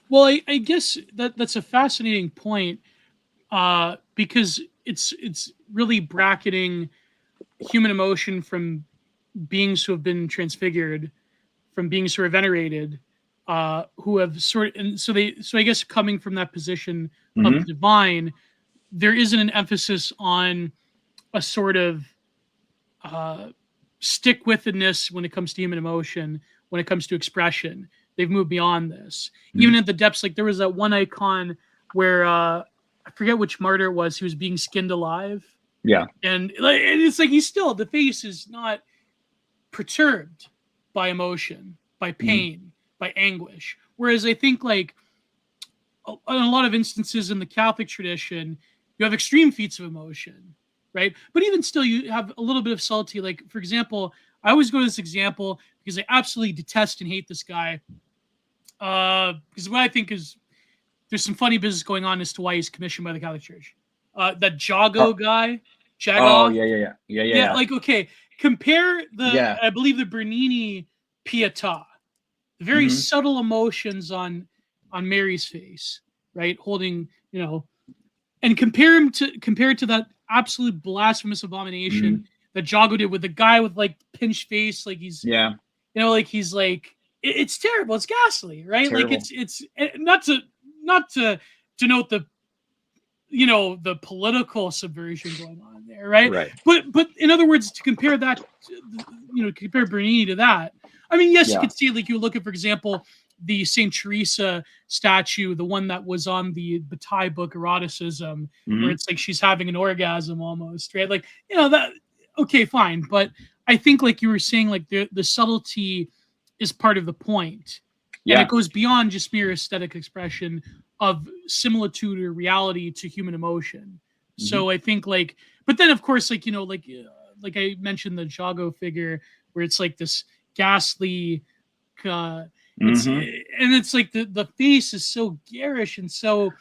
Well, I guess that's a fascinating point, because it's really bracketing human emotion from beings who have been transfigured, from beings who are venerated, who have and so I guess coming from that position of the Hmm. divine, there isn't an emphasis on a sort of uh, stick withedness when it comes to human emotion, when it comes to expression. They've moved beyond this. Even Hmm. at the depths, like there was that one icon where I forget which martyr it was. He was being skinned alive, Yeah. and it's like he's still, the face is not perturbed by emotion, by Hmm. pain, by anguish. Whereas I think like in a lot of instances in the Catholic tradition, you have extreme feats of emotion, right? But even still, you have a little bit of subtlety. Like, for example, I always go to this example because I absolutely detest and hate this guy. Because what I think is there's some funny business going on as to why he's commissioned by the Catholic Church. That Oh, Jago guy, oh, Jagoff. yeah, yeah, yeah, yeah, yeah, Yeah, yeah, like okay, compare yeah. I believe the Bernini Pietà, the very Hmm. subtle emotions on Mary's face, right? Holding, and compare it to that absolute blasphemous Hmm. abomination that Jago did with the guy with like pinched face, like he's Yeah. like he's like it's terrible, it's ghastly, right? Like Terrible. it's not to denote the the political subversion going on there, right? Right. But in other words, to compare that, compare Bernini to that. I mean, yes, you Yeah. could see like you look at, for example, the Saint Teresa statue, the one that was on the Bataille book Eroticism, where Hmm. it's like she's having an orgasm almost, right? Like that. Okay, fine, but I think like you were saying, like the subtlety is part of the point, and it Yeah. goes beyond just mere aesthetic expression of similitude or reality to human emotion. Hmm. So I think like, but then of course like I mentioned the Jago figure where it's like this ghastly, uh, Hmm. and it's like the face is so garish and so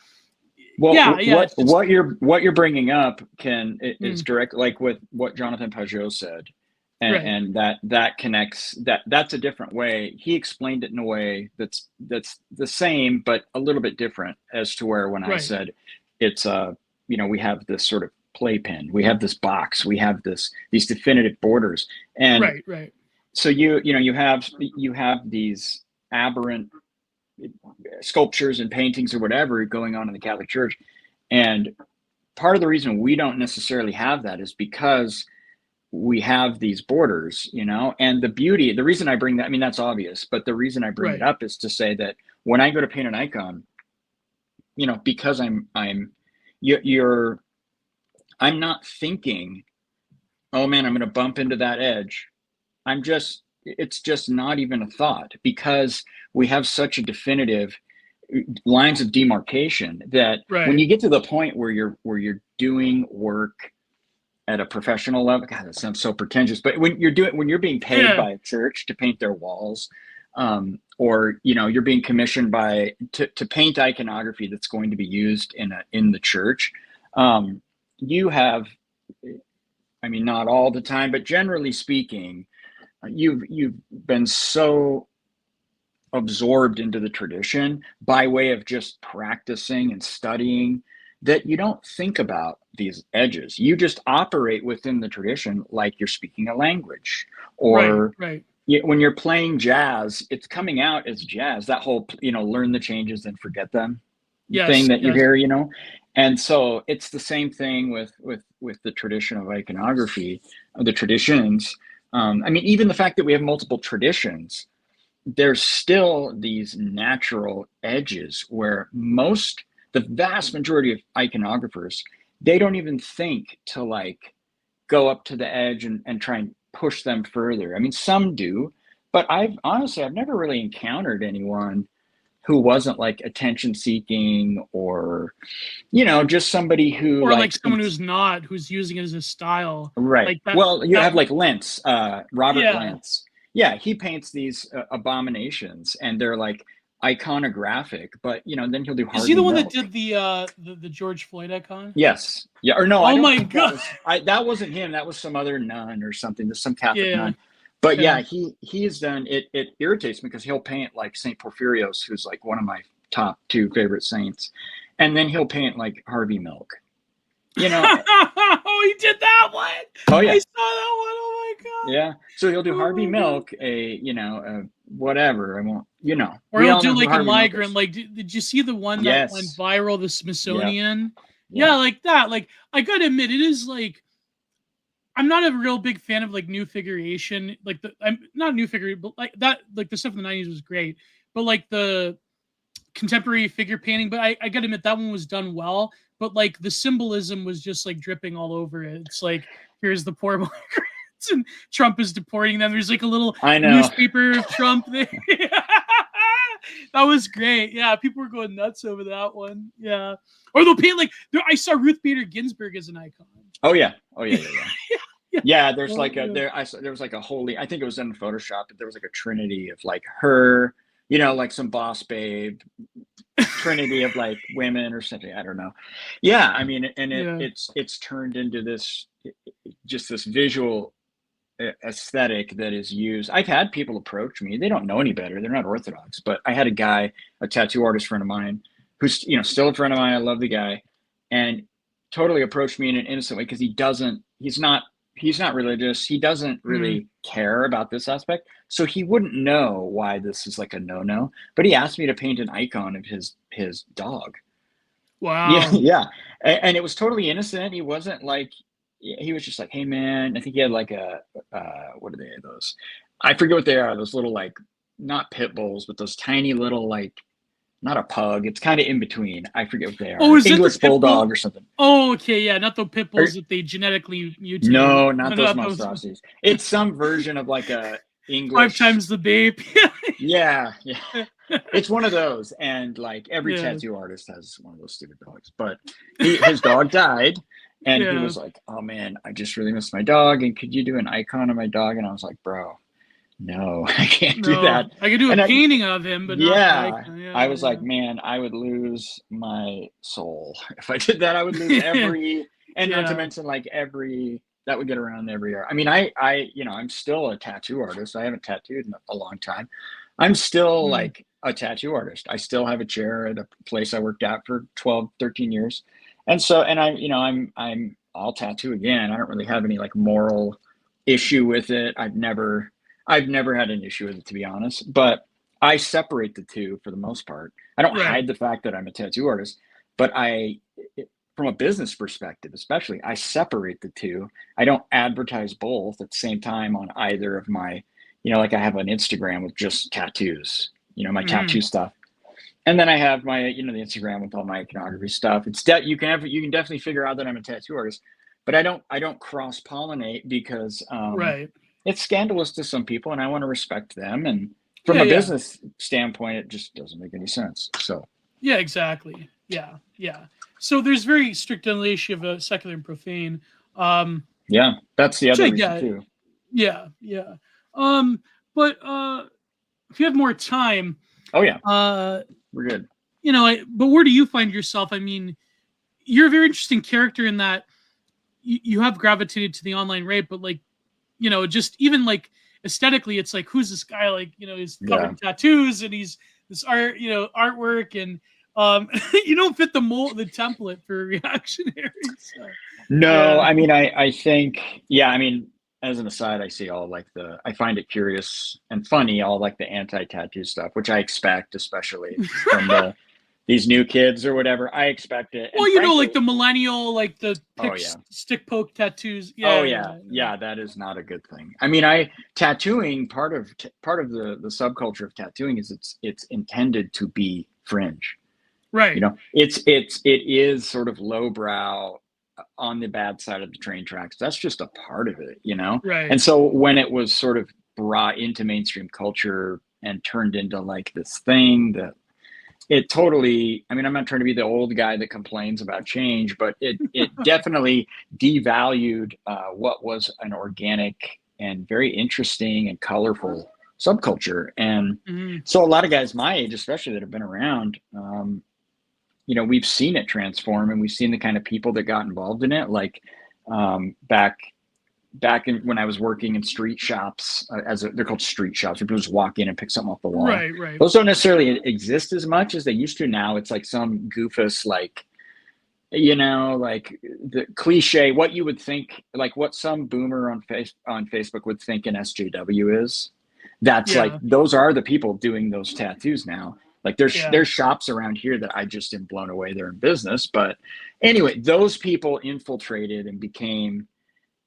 Well, yeah it's just what you're bringing up is mm, direct, like with what Jonathan Pajot said, right and that connects, that's a different way. He explained it in a way that's the same but a little bit different, as to where when I right said it's we have this sort of playpen, we have this box, we have these definitive borders, and right so you have these aberrant sculptures and paintings or whatever going on in the Catholic Church. And part of the reason we don't necessarily have that is because we have these borders, and the reason I bring that, I mean, that's obvious, but the reason I bring it right up is to say that when I go to paint an icon, because you're, I'm not thinking, oh man, I'm going to bump into that edge. It's just not even a thought, because we have such a definitive lines of demarcation that when right you get to the point where you're doing work at a professional level, God, that sounds so pretentious, but when you're being paid yeah by a church to paint their walls, or you're being commissioned to paint iconography that's going to be used in the church, you have, I mean, not all the time, but generally speaking, you've been so absorbed into the tradition by way of just practicing and studying that you don't think about these edges. You just operate within the tradition like you're speaking a language. Or right when you're playing jazz, it's coming out as jazz. That whole, learn the changes and forget them thing yes that you yes hear. And so it's the same thing with the tradition of iconography, the traditions. I mean, even the fact that we have multiple traditions, there's still these natural edges where the vast majority of iconographers, they don't even think to like go up to the edge and try and push them further. I mean, some do, but I've never really encountered anyone who wasn't like attention seeking, or just somebody who or like like someone who's using it as a style right. like that Well, you that have like Lentz, Robert yeah. Lentz. Yeah, he paints these abominations, and they're like iconographic, but then he'll do Is he the hardened one that milk. did the George Floyd icon? Yes. Yeah. Or no, I Oh don't my think that god. was. That wasn't him. That was some other nun or something. Some Catholic Yeah. nun. But Yeah. yeah, he's done it. It irritates me because he'll paint like Saint Porphyrios, who's like one of my top 2 favorite saints, and then he'll paint like Harvey Milk. You know, Oh, he did that one. oh yeah, I saw that one. Oh my god. yeah. So he'll do Oh Harvey my god. Milk, whatever. I won't, Or we he'll all do know who like a Harvey Milk migrant. is. Like, did you see the one that went Yes. viral? The Yeah. Smithsonian. Yeah. Yeah, like that. Like, I gotta admit, it is like, I'm not a real big fan of like new figuration. Like, I'm not new figure, but like that, like the stuff in the '90s was great. But like the contemporary figure painting, but I gotta admit that one was done well. But like the symbolism was just like dripping all over it. It's like, here's the poor migrants and Trump is deporting them. There's like a little I know. newspaper of Trump there. That was great. Yeah, people were going nuts over that one. Yeah. Or they'll paint like, I saw Ruth Bader Ginsburg as an icon. Oh yeah. Yeah, there's Oh, like yeah. there was like a holy, I think it was in Photoshop, but there was like a trinity of like her, like some boss babe, trinity of like women or something. I don't know. Yeah, I mean, and Yeah. it's turned into this just this visual aesthetic that is used. I've had people approach me. They don't know any better. They're not Orthodox, but I had a guy, a tattoo artist friend of mine, who's still a friend of mine. I love the guy, and totally approached me in an innocent way because he's not religious. He doesn't really care about this aspect. So he wouldn't know why this is like a no-no, but he asked me to paint an icon of his dog. Yeah, Wow. yeah. And it was totally innocent. He wasn't like, he was just like, hey man, I think he had like what are they, those? I forget what they are. Those little, like, not pit bulls, but those tiny little, like, not a pug. It's kind of in between. I forget what they are. Oh, is it the English pit bull? bulldog or something. Oh, okay, yeah, not the pit Or, bulls that they genetically mutated. no, not those Not those. monstrosities. It's some version of like a 5 English. times the babe. Yeah, yeah. It's one of those, and like every Yeah. tattoo artist has one of those stupid dogs. But his dog died, and he Yeah. was like, "Oh man, I just really miss my dog, and could you do an icon of my dog?" And I was like, "Bro, no, I can't do that." I could do And a painting of him, but not the icon. Yeah, I was like, man, I would lose my soul if I did that. I would lose every, and not to mention like every, that would get around every year. I mean, I'm still a tattoo artist. I haven't tattooed in a long time. I'm still like a tattoo artist. I still have a chair at a place I worked at for 12, 13 years. And so, and I'll tattoo again. I don't really have any like moral issue with it. I've never had an issue with it, to be honest, but I separate the two for the most part. I don't hide the fact that I'm a tattoo artist, but from a business perspective, especially, I separate the two. I don't advertise both at the same time on either of my, like I have an Instagram with just tattoos, my tattoo stuff. And then I have my, the Instagram with all my iconography stuff. It's you can definitely figure out that I'm a tattoo artist, but I don't cross pollinate because, it's scandalous to some people, and I want to respect them. And from a business standpoint, it just doesn't make any sense. So yeah, exactly. Yeah. So there's very strict delineation of a secular and profane. Yeah, that's the other reason too. Yeah. But if you have more time, oh yeah, we're good. But where do you find yourself? I mean, you're a very interesting character in that you have gravitated to the online rape, but like, just even like aesthetically, it's like, who's this guy? Like, he's covered in tattoos and he's this artwork, and you don't fit the template for reactionary. So, no, I mean, I think, I mean, as an aside, I see all like I find it curious and funny, all like the anti-tattoo stuff, which I expect, especially from these new kids or whatever. I expect it. Well, frankly, like the millennial, like the stick poke tattoos. Yeah, that is not a good thing. I mean, tattooing, part of the subculture of tattooing is it's intended to be fringe. Right. It is sort of lowbrow, on the bad side of the train tracks. That's just a part of it, Right. And so when it was sort of brought into mainstream culture and turned into like this thing that it totally, I mean, I'm not trying to be the old guy that complains about change, but it definitely devalued what was an organic and very interesting and colorful subculture. And so a lot of guys my age, especially that have been around, we've seen it transform, and we've seen the kind of people that got involved in it. Like back back in when I was working in street shops, they're called street shops, where people just walk in and pick something off the wall. Right, right. Those don't necessarily exist as much as they used to now. It's like some goofus, like, like the cliche, what you would think, like what some boomer on Facebook would think an SJW is. That's like, those are the people doing those tattoos now. Like there's shops around here that I just am blown away they're in business. But anyway, those people infiltrated and came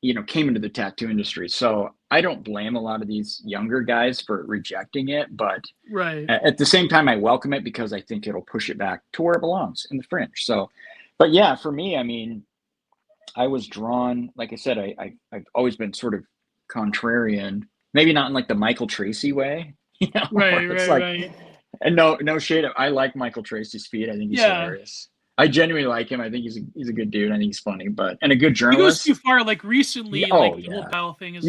into the tattoo industry. So I don't blame a lot of these younger guys for rejecting it, but at the same time, I welcome it because I think it'll push it back to where it belongs, in the fringe. So, but yeah, for me, I mean, I was drawn, like I said, I've always been sort of contrarian, maybe not in like the Michael Tracy way, Right. And no shade. I like Michael Tracy's feet. I think he's hilarious. I genuinely like him. I think he's a good dude. I think he's funny, and a good journalist. He goes too far. Like recently, the whole pile thing is.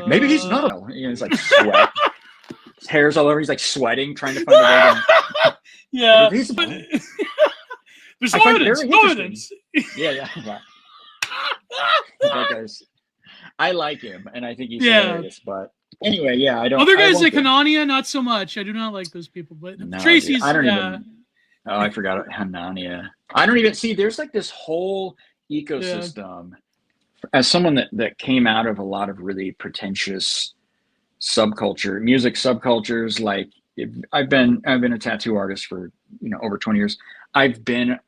Maybe he's not. He's like sweat. His hair's all over. He's like sweating, trying to find a way to. There's no evidence. Yeah. Guys, I like him, and I think he's hilarious. But anyway, I don't. Other guys like Hanania, not so much. I do not like those people. But no, Tracy's. Dude, I don't even. Oh, I forgot Hanania. I don't even see. There's like this whole ecosystem. As someone that came out of a lot of really pretentious music subcultures, like I've been a tattoo artist for over 20 years. I've been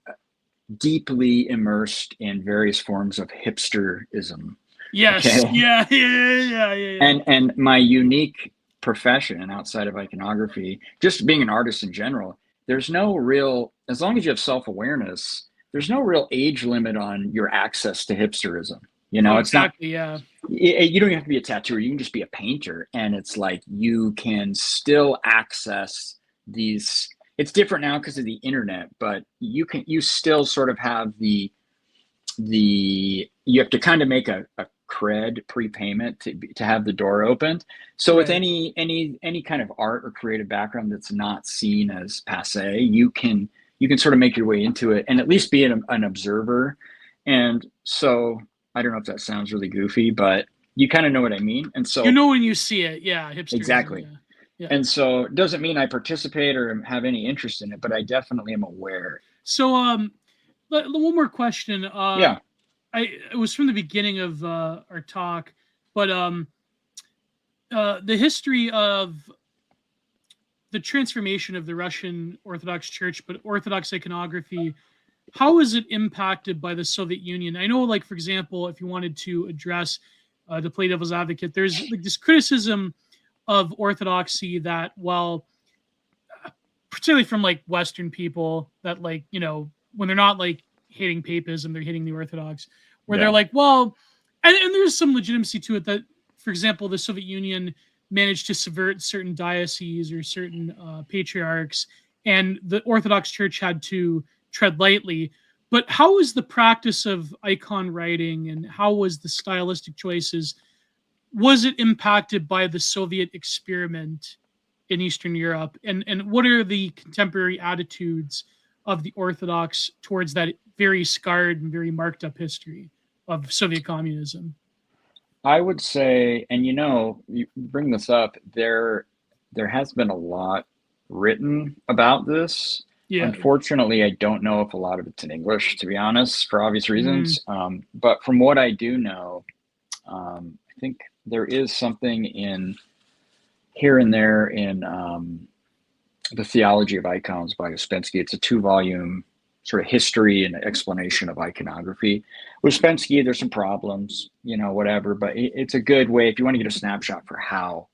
deeply immersed in various forms of hipsterism. Yes. Okay? Yeah. And my unique profession outside of iconography, just being an artist in general, there's no real, as long as you have self-awareness, there's no real age limit on your access to hipsterism. It's not. You don't have to be a tattooer. You can just be a painter, and it's like you can still access these. It's different now because of the internet, but you still sort of have you have to kind of make a cred prepayment to have the door opened. So with any kind of art or creative background that's not seen as passé, you can sort of make your way into it and at least be an observer. And so I don't know if that sounds really goofy, but you kind of know what I mean. And so when you see it, hipster. Exactly. Yeah. And so it doesn't mean I participate or have any interest in it, but I definitely am aware. So one more question. It was from the beginning of our talk, but the history of the transformation of the Russian Orthodox Church, but Orthodox iconography, how is it impacted by the Soviet Union? I know, like, for example, if you wanted to address to play devil's advocate, there's like this criticism of Orthodoxy that, well, particularly from like Western people, that like, when they're not like hating papism, they're hating the Orthodox, where they're like, well, and there's some legitimacy to it that, for example, the Soviet Union managed to subvert certain dioceses or certain patriarchs, and the Orthodox Church had to tread lightly. But how was the practice of icon writing, and how was the stylistic choices? Was it impacted by the Soviet experiment in Eastern Europe? And what are the contemporary attitudes of the Orthodox towards that very scarred and very marked up history of Soviet communism? I would say, and you bring this up, there has been a lot written about this. Yeah. Unfortunately, I don't know if a lot of it's in English, to be honest, for obvious reasons. But from what I do know, I think there is something in here and there in The Theology of Icons by Ouspensky. It's a 2-volume sort of history and explanation of iconography. Ouspensky, there's some problems, whatever, but it's a good way if you want to get a snapshot for how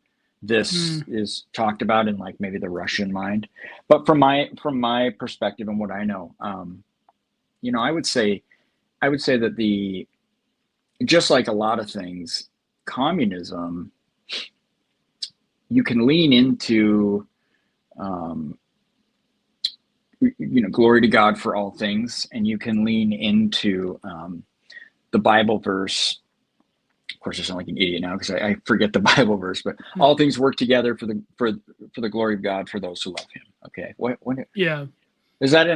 this is talked about in like maybe the Russian mind. But from my perspective and what I know, I would say that just like a lot of things, communism, you can lean into glory to God for all things, and you can lean into the Bible verse. Of course, I sound like an idiot now because I forget the Bible verse, but all things work together for the glory of God for those who love Him. Okay, what? Yeah, is that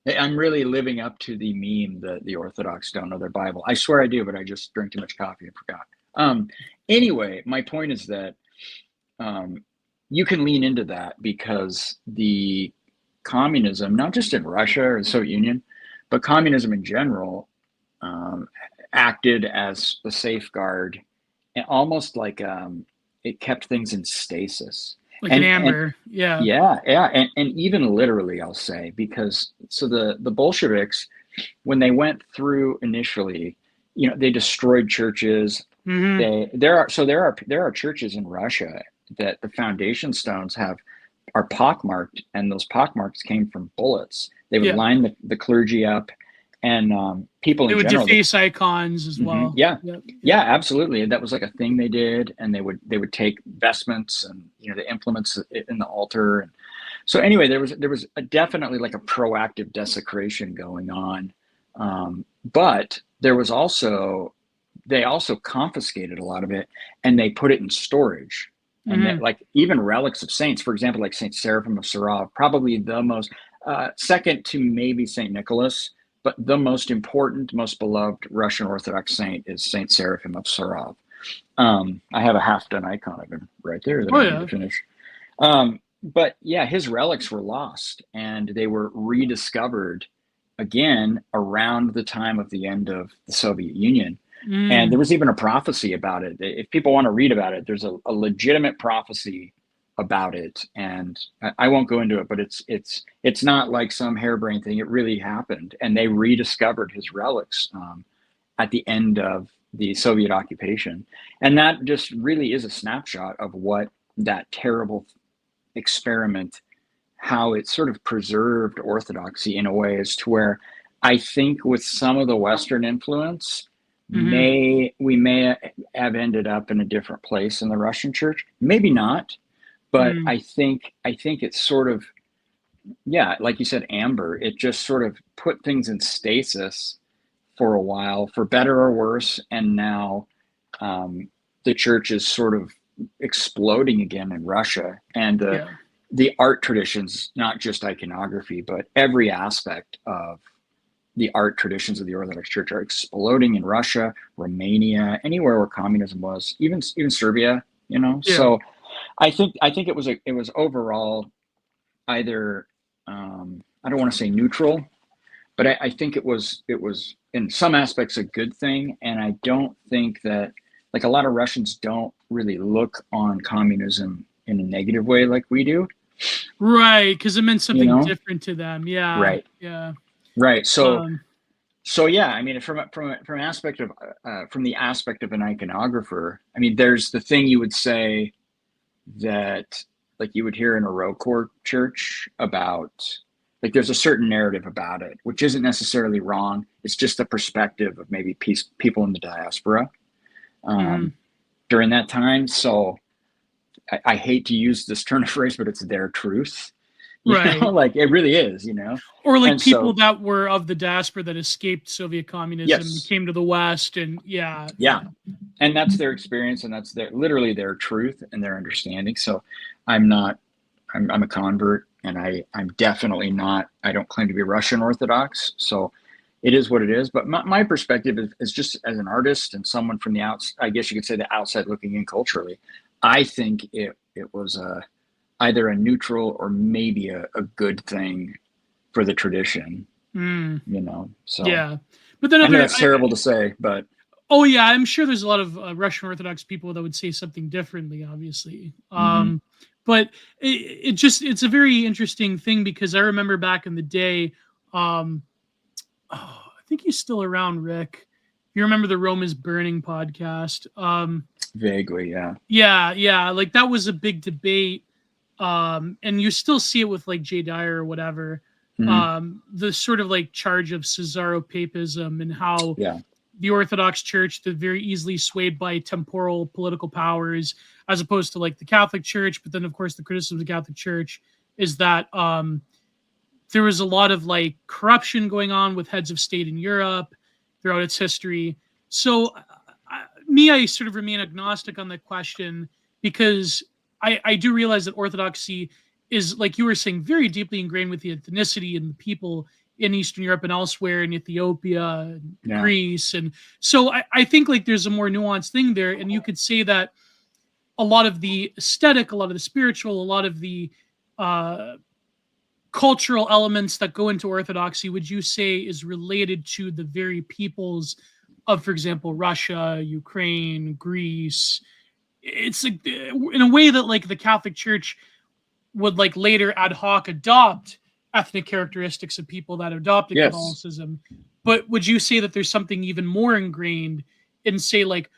I'm really living up to the meme that the Orthodox don't know their Bible. I swear I do, but I just drank too much coffee and forgot. Anyway, my point is that um, you can lean into that because the communism, not just in Russia or the Soviet Union, but communism in general, um, acted as a safeguard, and almost like it kept things in stasis. Like an And amber. Yeah. yeah, yeah, and even literally, I'll say, because so the Bolsheviks, when they went through initially, they destroyed churches. Hmm. There are churches in Russia that the foundation stones are pockmarked, and those pockmarks came from bullets. They would Yeah. line the clergy up, and people They in would general. deface icons as Mhm, well. yeah, Yep. yeah, Yep. absolutely. That was like a thing they did, and they would take vestments and the implements in the altar. And so anyway, there was definitely like a proactive desecration going on, but there was also they also confiscated a lot of it, and they put it in storage. And that, Hmm. like, even relics of saints, for example, like Saint Seraphim of Sarov, probably the most second to maybe Saint Nicholas, but the most important, most beloved Russian Orthodox saint is Saint Seraphim of Sarov. I have a half done icon of him right there that Oh I need to yeah. finish. But yeah, his relics were lost, and they were rediscovered again around the time of the end of the Soviet Union. And Mm. there was even a prophecy about it. If people want to read about it, there's a legitimate prophecy about it, and I won't go into it. But it's not like some harebrained thing. It really happened, and they rediscovered his relics at the end of the Soviet occupation, and that just really is a snapshot of what that terrible experiment, how it sort of preserved orthodoxy in a way as to where I think with some of the Western influence, Hmm. we may have ended up in a different place in the Russian church. Maybe not, but Mm. I think it's sort of, yeah, like you said, amber. It just sort of put things in stasis for a while, for better or worse, and now um, the church is sort of exploding again in Russia, and Yeah. the art traditions, not just iconography, but every aspect of the art traditions of the Orthodox Church are exploding in Russia, Romania, anywhere where communism was, even Serbia. Yeah. So I think it was overall either I don't want to say neutral, but I think it was in some aspects a good thing, and I don't think that, like, a lot of Russians don't really look on communism in a negative way like we do. Right. Because it meant You something know, different to them. Yeah. right, Yeah. right. So Um. so yeah, I mean, from an aspect of from the aspect of an iconographer, I mean, there's the thing you would say that, like, you would hear in a row court church about, like, there's a certain narrative about it, which isn't necessarily wrong. It's just the perspective of maybe people in the diaspora Mhm. um, during that time. So I hate to use this turn of phrase, but it's their truth. Right. Like, it really is. Or like And people so, that were of the diaspora that escaped Soviet communism and yes, came to the West, and yeah, yeah, yeah. and that's their experience, and that's literally their truth and their understanding. So I'm not, I'm a convert, and I'm definitely not, I don't claim to be Russian Orthodox. So it is what it is. But my perspective is just as an artist and someone from the outside, I guess you could say, the outside looking in culturally. I think it was either a neutral or maybe a good thing for the tradition. Mm, So yeah. But then I know other, that's terrible to say, but oh yeah, I'm sure there's a lot of Russian Orthodox people that would say something differently, obviously. mhm. But it's a very interesting thing because I remember back in the day, um, I think he's still around, Rick. You remember the Rome is Burning podcast? Vaguely, yeah. Yeah, yeah, like that was a big debate, and you still see it with like Jay Dyer or whatever. Mhm. The sort of like charge of Caesaropapism and how Yeah. the Orthodox Church, they're very easily swayed by temporal political powers, as opposed to like the Catholic Church. But then, of course, the criticism of the Catholic Church is that there was a lot of like corruption going on with heads of state in Europe throughout its history. So, I sort of remain agnostic on that question because I do realize that Orthodoxy is, like you were saying, very deeply ingrained with the ethnicity and the people in Eastern Europe and elsewhere, in Ethiopia and Yeah. Greece. And so I think like there's a more nuanced thing there. And you could say that a lot of the aesthetic, a lot of the spiritual, a lot of the cultural elements that go into Orthodoxy, would you say is related to the very peoples of, for example, Russia, Ukraine, Greece? It's like, in a way that like the Catholic Church would like later ad hoc adopt ethnic characteristics of people that adopted Yes. Catholicism. But would you say that there's something even more ingrained in, say, like,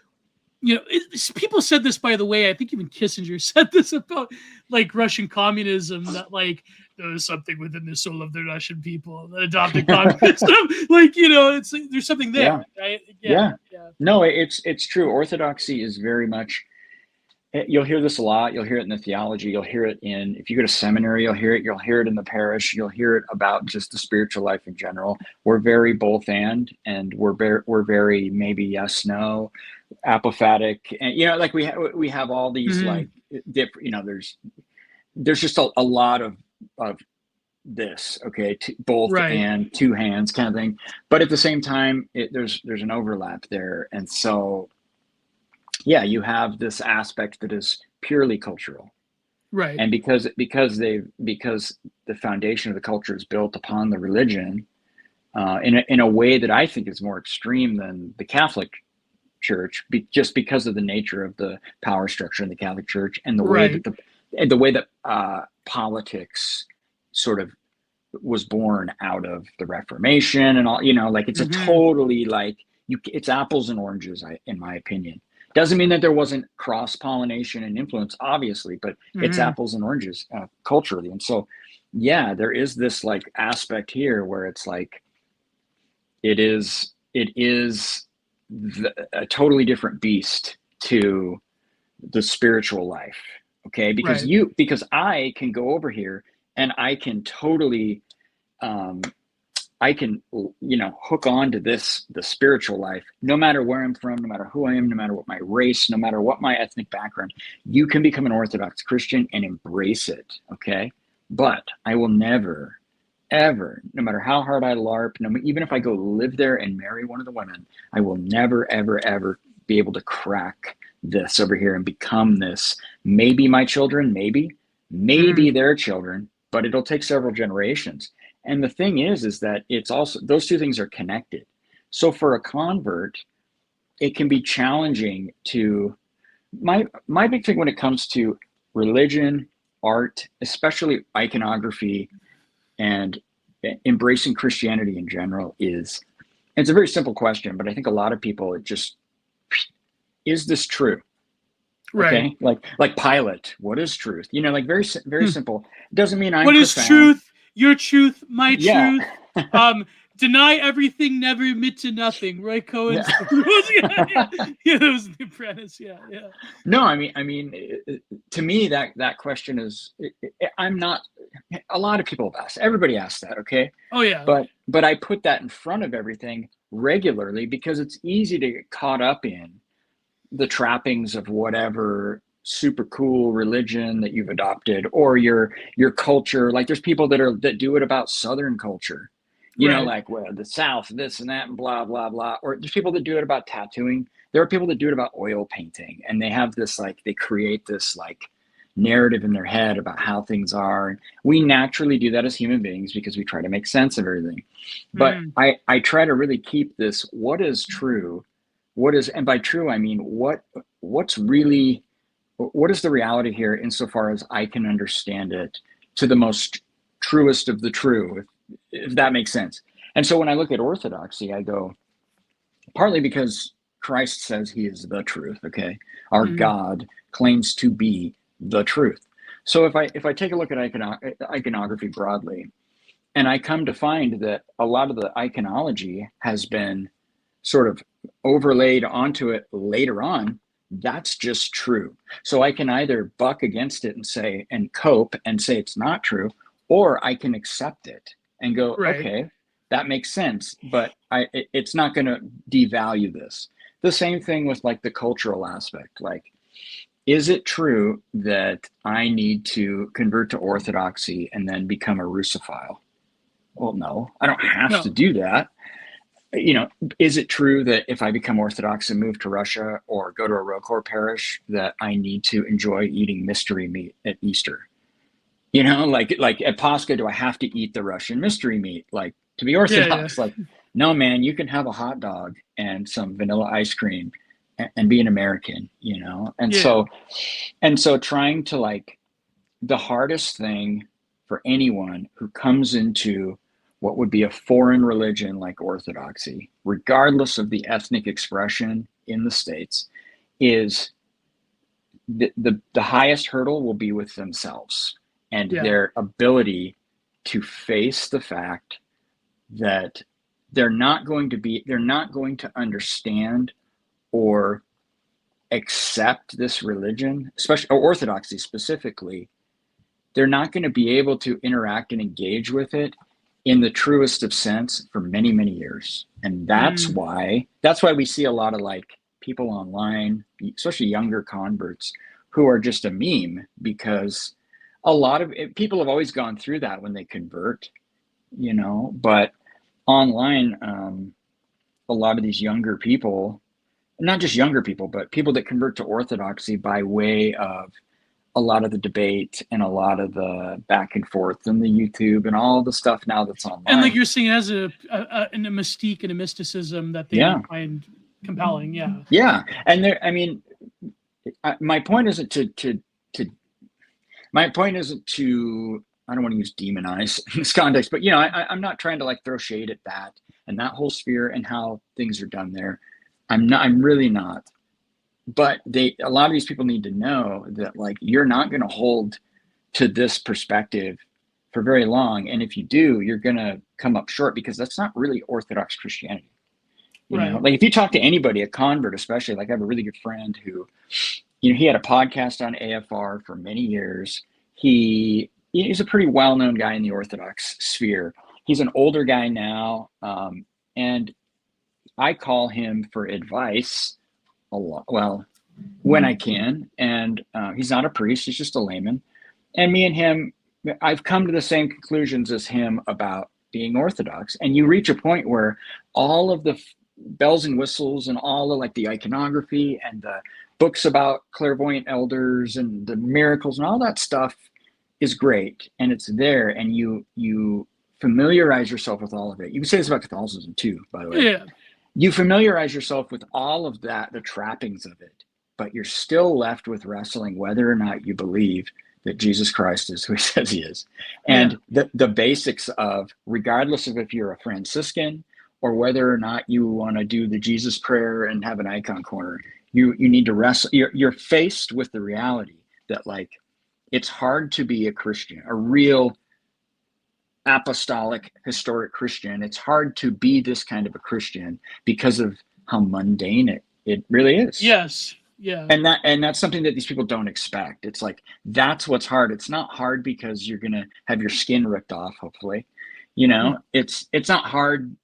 people said this, by the way, I think even Kissinger said this about like Russian communism, that like there was something within the soul of the Russian people that adopted communism. Like, it's like, there's something there, right? Yeah. No, it's true. Orthodoxy is very much, you'll hear this a lot. You'll hear it in the theology. You'll hear it if you go to seminary, you'll hear it in the parish. You'll hear it about just the spiritual life in general. We're very both and we're very maybe yes, no, apophatic. And, like we have all these like different, there's just a lot of this, okay, both and two hands kind of thing. But at the same time, there's an overlap there. And so, yeah, you have this aspect that is purely cultural, right? And because the foundation of the culture is built upon the religion, in a way that I think is more extreme than the Catholic Church, just because of the nature of the power structure in the Catholic Church and the way that politics sort of was born out of the Reformation and all. Like it's a totally like it's apples and oranges, in my opinion. Doesn't mean that there wasn't cross-pollination and influence, obviously, but it's apples and oranges culturally. And so, yeah, there is this like aspect here where it's like, it is a totally different beast to the spiritual life. Okay. Because I can go over here and I can totally, hook on to the spiritual life, no matter where I'm from, no matter who I am, no matter what my race, no matter what my ethnic background. You can become an Orthodox Christian and embrace it, okay? But I will never, ever, no matter how hard I LARP, even if I go live there and marry one of the women, I will never, ever, ever be able to crack this over here and become this. Maybe my children, maybe their children, but it'll take several generations. And the thing is that it's also, those two things are connected. So for a convert, it can be challenging to, my big thing when it comes to religion, art, especially iconography, and embracing Christianity in general it's a very simple question, but I think a lot of people, is this true? Right. Okay. Like Pilate, what is truth? Like very, very simple. Doesn't mean I'm what is profound. Truth? Your truth, my Yeah. truth. Deny everything, never admit to nothing. Roy Cohen's that was The Apprentice. Yeah. No, I mean, to me that question is, I'm not. A lot of people have asked. Everybody asks that, okay? Oh yeah. But I put that in front of everything regularly because it's easy to get caught up in the trappings of whatever super cool religion that you've adopted or your culture. Like there's people that do it about Southern culture. Like the South, this and that, and blah, blah, blah. Or there's people that do it about tattooing. There are people that do it about oil painting. And they have this, like, they create this, like, narrative in their head about how things are. And we naturally do that as human beings because we try to make sense of everything. But I try to really keep this, what is true? And by true, I mean, what is the reality here insofar as I can understand it to the most truest of the true, if that makes sense. And so when I look at Orthodoxy, I go, partly because Christ says he is the truth, okay? Our God claims to be the truth. So if I take a look at iconography broadly, and I come to find that a lot of the iconology has been sort of overlaid onto it later on, that's just true. So I can either buck against it and cope and say it's not true, or I can accept it and go, okay, that makes sense, but it's not going to devalue this. The same thing with like the cultural aspect. Like, is it true that I need to convert to Orthodoxy and then become a Russophile? well, no, I don't have to No. do that. You know, is it true that if I become Orthodox and move to Russia or go to a ROCOR parish that I need to enjoy eating mystery meat at Easter? You know, like at Pascha, do I have to eat the Russian mystery meat? Like to be Yeah, yeah. Orthodox, like, no, man, you can have a hot dog and some vanilla ice cream and be an American, you know? Yeah. And so trying to like, the hardest thing for anyone who comes into what would be a foreign religion like Orthodoxy, regardless of the ethnic expression in the States, is the highest hurdle will be with themselves and Yeah. their ability to face the fact that they're not going to understand or accept this religion, especially or Orthodoxy specifically. They're not going to be able to interact and engage with it in the truest of sense for many, many years. And Mm. that's why we see a lot of like people online, especially younger converts, who are just a meme, because a lot of people have always gone through that when they convert, you know, but online, a lot of these younger people, not just younger people, but people that convert to Orthodoxy by way of a lot of the debate and a lot of the back and forth and the YouTube and all the stuff now that's And like online. you're saying, it has a mystique and a mysticism that they Yeah. find compelling. Yeah. Yeah. And there, I mean, my point isn't to, my point isn't to, I don't want to use demonize in this context, but you know, I'm not trying to like throw shade at that and that whole sphere and how things are done there. I'm really not. But a lot of these people need to know that like, you're not going to hold to this perspective for very long. And if you do, you're going to come up short, because that's not really Orthodox Christianity. You know, Right. like if you talk to anybody, a convert, especially, like I have a really good friend who, you know, he had a podcast on AFR for many years. He's a pretty well-known guy in the Orthodox sphere. He's an older guy now. And I call him for advice a lot. Well, when I can. And he's not a priest, he's just a layman. And me and him, I've come to the same conclusions as him about being Orthodox. And you reach a point where all of the bells and whistles and all of like the iconography and the books about clairvoyant elders and the miracles and all that stuff is great, and it's there, and you familiarize yourself with all of it. You can say this about Catholicism too, by the way. Yeah. You familiarize yourself with all of that, the trappings of it, but you're still left with wrestling whether or not you believe that Jesus Christ is who he says he is. Yeah. And the basics of, regardless of if you're a Franciscan or whether or not you want to do the Jesus prayer and have an icon corner, you need to wrestle. You're faced with the reality that like, it's hard to be a Christian, a real apostolic historic Christian. It's hard to be this kind of a Christian because of how mundane it really is. Yes. Yeah. And that's something that these people don't expect. It's like, that's what's hard. It's not hard because you're gonna have your skin ripped off, hopefully. You know, it's not hard.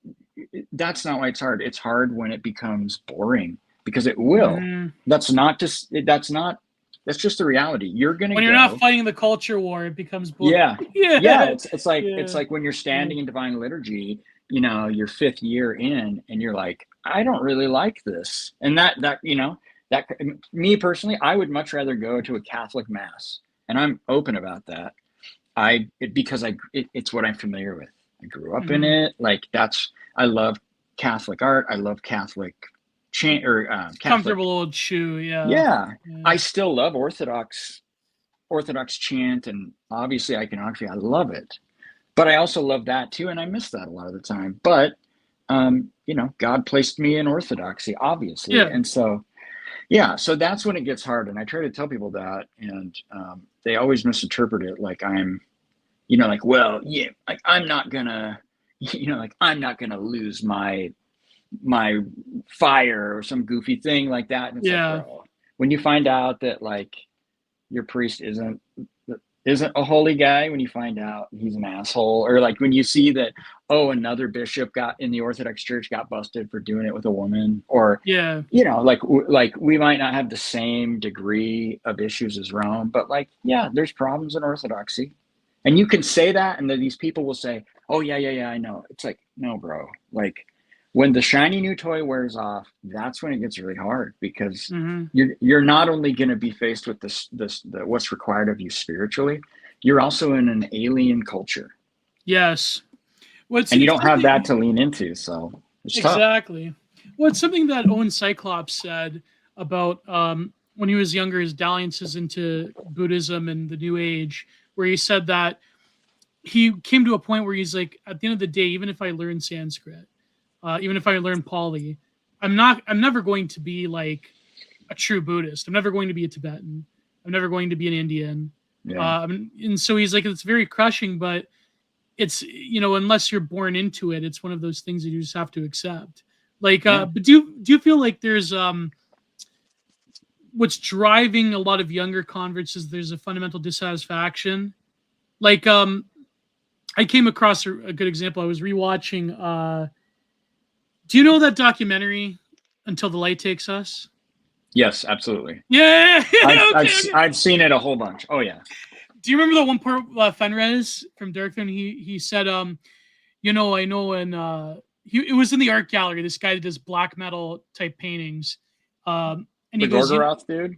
That's not why it's hard. It's hard when it becomes boring, because it will. Mm-hmm. That's just the reality. You're gonna When you're not fighting the culture war, it becomes boring. Yeah. Yeah. Yeah. It's Yeah. like when you're standing in divine liturgy, you know, your fifth year in, and you're like, I don't really like this. And that, you know, that, me personally, I would much rather go to a Catholic mass, and I'm open about that. Because it's what I'm familiar with. I grew up in it. Like I love Catholic art. I love Catholic chant or Catholic. Comfortable old shoe. Yeah. Yeah. I still love Orthodox chant and obviously iconography. I love it, but I also love that too, and I miss that a lot of the time. But you know, God placed me in Orthodoxy, obviously, Yeah. and so yeah, so that's when it gets hard. And I try to tell people that, and they always misinterpret it like I'm, you know, like, well, yeah, like I'm not gonna, you know, like I'm not gonna lose my fire or some goofy thing like that. And it's like, bro, when you find out that like your priest isn't a holy guy, when you find out he's an asshole, or like when you see that, oh, another bishop got in the Orthodox Church got busted for doing it with a woman, or Yeah. you know, like we might not have the same degree of issues as Rome, but like, yeah, there's problems in Orthodoxy, and you can say that, and then these people will say, oh yeah, I know. It's like, no, bro. Like when the shiny new toy wears off, that's when it gets really hard, because Hmm. you're not only going to be faced with the what's required of you spiritually, you're also in an alien culture, Yes. Well, and you it's don't have that something to lean into, so it's tough. exactly. Well, it's something that Owen Cyclops said about when he was younger, his dalliances into Buddhism and the New Age, where he said that he came to a point where he's like, at the end of the day, even if I learn Sanskrit, even if I learn Pali, I'm never going to be like a true Buddhist. I'm never going to be a Tibetan. I'm never going to be an Indian. Yeah, And so he's like, it's very crushing, but it's, unless you're born into it, it's one of those things that you just have to accept. Like, yeah. but do you feel like there's what's driving a lot of younger converts is there's a fundamental dissatisfaction? Like, I came across a good example. I was rewatching. Do you know that documentary, Until the Light Takes Us? Yes, absolutely. Yeah. Okay. I've seen it a whole bunch. Oh yeah. Do you remember the one part Fenrez from Darkthrone? He said, I know, and it was in the art gallery. This guy that does black metal type paintings, and The he goes, Gorgoroth dude.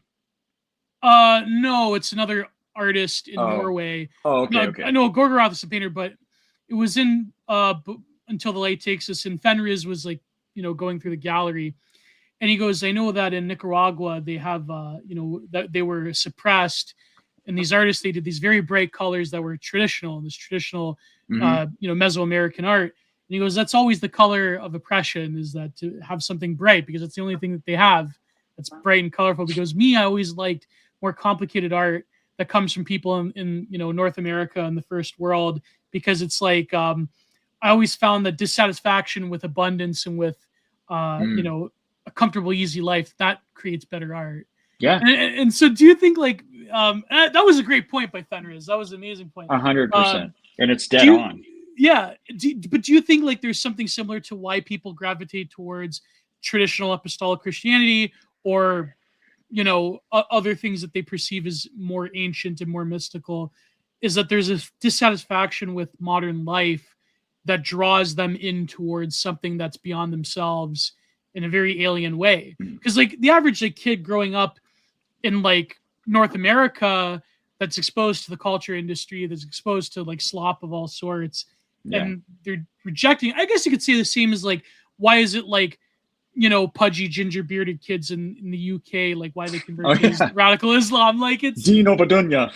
no, it's another artist in Oh. Norway. Oh, No, okay, I okay. know Gorgoroth is a painter, but it was in Until the Light Takes Us, and Fenriz was like, going through the gallery, and he goes, I know that in Nicaragua they have, that they were suppressed, and these artists, they did these very bright colors that were traditional, this traditional, Hmm. Mesoamerican art. And he goes, that's always the color of oppression, is that to have something bright, because it's the only thing that they have that's bright and colorful. Because me, I always liked more complicated art that comes from people in North America and the first world, because it's like, I always found that dissatisfaction with abundance and with Mm. a comfortable, easy life that creates better art. Yeah, And so, do you think like that was a great point by Fenriz? That was an amazing point. 100%. Um, And it's do dead you? on. Yeah, but do you think like there's something similar to why people gravitate towards traditional apostolic Christianity, or other things that they perceive as more ancient and more mystical? Is that there's a dissatisfaction with modern life that draws them in towards something that's beyond themselves in a very alien way? Mm. Because like the average like kid growing up in like North America, that's exposed to the culture industry, that's exposed to like slop of all sorts, Yeah. and they're rejecting. I guess you could say the same as like, why is it like, pudgy ginger bearded kids in the UK, like why they Oh convert to yeah. radical Islam? Like it's Dino Badunya.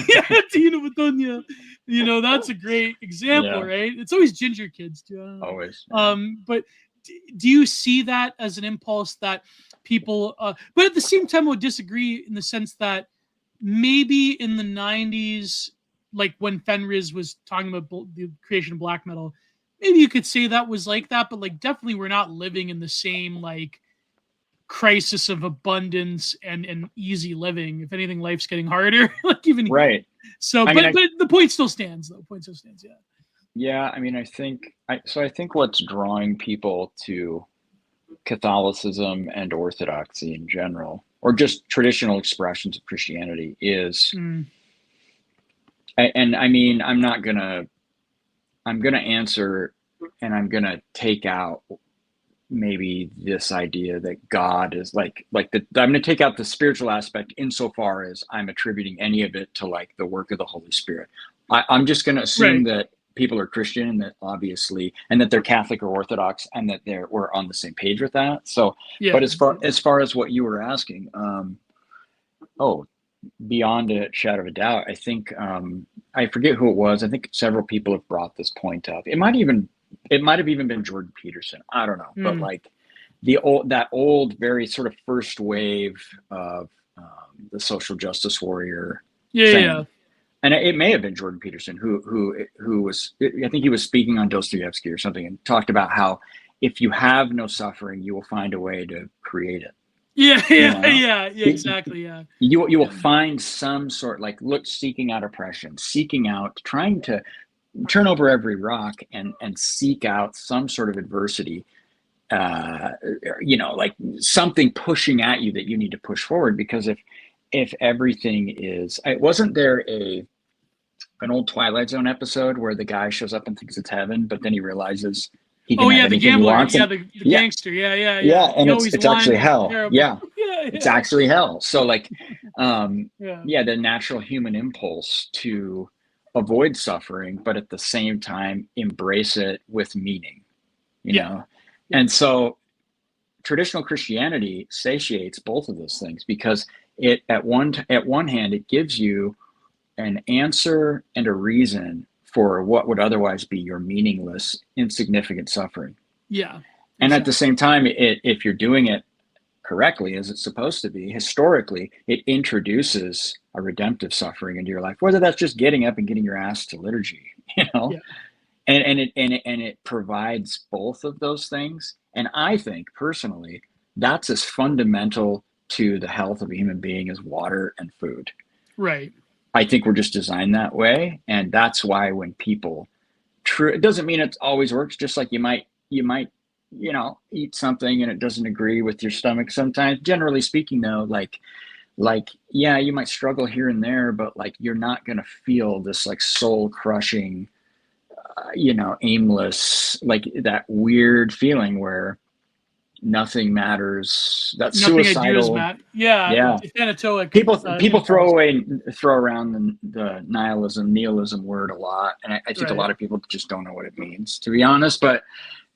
yeah, Tina Batunya. That's a great example, Yeah, right? It's always ginger kids too. I don't know. always. Yeah. But do you see that as an impulse that people? But at the same time, I would disagree in the sense that maybe in the '90s, like when Fenriz was talking about the creation of black metal, maybe you could say that was like that. But like, definitely, we're not living in the same like crisis of abundance and easy living. If anything, life's getting harder. Like even here. Right. So, I mean, but the point still stands, though. Point still stands. Yeah. yeah, I mean, I think what's drawing people to Catholicism and Orthodoxy in general, or just traditional expressions of Christianity, is, Mm. and I mean, I'm gonna answer, and I'm gonna take out maybe this idea that God is I'm going to take out the spiritual aspect insofar as I'm attributing any of it to like the work of the Holy Spirit. I'm just going to assume Right. that people are Christian, and that obviously, and that they're Catholic or Orthodox, and that we're on the same page with that. So, Yeah. but as far as what you were asking, oh, beyond a shadow of a doubt, I think, I forget who it was. I think several people have brought this point up. It might have even been Jordan Peterson. I don't know, but Mm. like that old, very sort of first wave of the social justice warrior Yeah. Yeah. thing, and it may have been Jordan Peterson who was. I think he was speaking on Dostoevsky or something, and talked about how if you have no suffering, you will find a way to create it. Yeah. You Yeah. know, Yeah. Yeah. Exactly. Yeah. you will Yeah. find some sort, like, seeking out oppression, seeking out, trying to turn over every rock, and seek out some sort of adversity, uh like something pushing at you that you need to push forward. Because if everything is, wasn't there an old Twilight Zone episode where the guy shows up and thinks it's heaven, but then he realizes he Oh can have yeah, the anything he gambler. wants. Yeah, And the yeah, gangster. Yeah. yeah, and He it's always actually won. It's hell. terrible. Yeah, it's Yeah. actually hell. So like, Yeah. yeah, the natural human impulse to avoid suffering, but at the same time embrace it with meaning, you Yeah. know? Yeah. And so traditional Christianity satiates both of those things because it at one hand it gives you an answer and a reason for what would otherwise be your meaningless, insignificant suffering. Yeah. And at the Exactly. same time, if you're doing it correctly, as it's supposed to be, historically, it introduces a redemptive suffering into your life, whether that's just getting up and getting your ass to liturgy, you know, Yeah. and it provides both of those things. And I think personally, that's as fundamental to the health of a human being as water and food. Right. I think we're just designed that way, and that's why when people it doesn't mean it always works. Just like you might eat something and it doesn't agree with your stomach sometimes. Generally speaking, though, like yeah, you might struggle here and there, but like you're not gonna feel this like soul crushing, aimless, like that weird feeling where nothing matters. That Nothing I do is suicidal. Matt. Yeah. Yeah, Thanatoic people impulse. throw around the nihilism word a lot, and I think a Right. lot of people just don't know what it means, to be honest. But